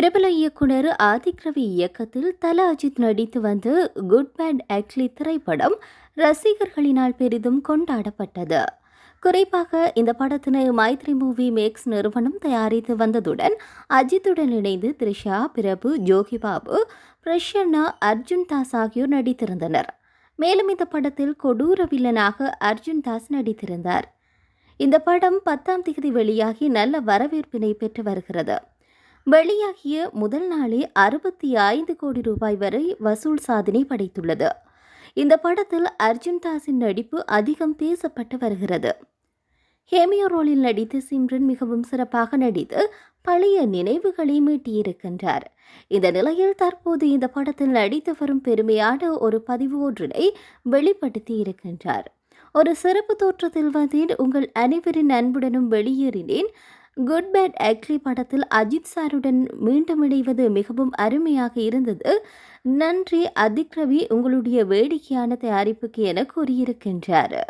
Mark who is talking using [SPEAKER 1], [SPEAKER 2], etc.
[SPEAKER 1] பிரபல இயக்குனர் ஆதிக் ரவி இயக்கத்தில் தல அஜித் நடித்து வந்த குட் பேட் அக்லி திரைப்படம் ரசிகர்களினால் பெரிதும் கொண்டாடப்பட்டது. குறிப்பாக இந்த படத்தினை மைத்ரி மூவி மேக்ஸ் நிறுவனம் தயாரித்து வந்ததுடன் அஜித்துடன் இணைந்து த்ரிஷா, பிரபு, ஜோகி பாபு, பிரசன்னா, அர்ஜுன் தாஸ் ஆகியோர் நடித்திருந்தனர். மேலும் இந்த படத்தில் கொடூர வில்லனாக அர்ஜுன் தாஸ் நடித்திருந்தார். இந்த படம் 10ஆம் தேதி வெளியாகி நல்ல வரவேற்பினை பெற்று வருகிறது. வெளியாகிய முதல் நாளே 65 கோடி ரூபாய் வரை வசூல் சாதனை படைத்துள்ளது. இந்த படத்தில் அர்ஜுன் தாஸின் நடிப்பு அதிகம் பேசப்பட்டு வருகிறது. ஹேமியோ ரோலில் நடித்த சிம்ரன் மிகவும் சிறப்பாக நடித்து பழைய நினைவுகளை மீட்டியிருக்கின்றார். இந்த நிலையில் தற்போது இந்த படத்தில் நடித்து வரும் பெருமையான ஒரு பதிவு ஒன்றினை வெளிப்படுத்தி இருக்கின்றார். ஒரு சிறப்பு தோற்றத்தில் வந்தேன், உங்கள் அனைவரின் அன்புடனும் வெளியேறினேன். குட் பேட் அக்லி படத்தில் அஜித் சாருடன் மீண்டும் இணைவது மிகவும் அருமையாக இருந்தது. நன்றி ஆதிக் ரவி, உங்களுடைய வேடிக்கையான தயாரிப்புக்கு என கூறியிருக்கின்றார்.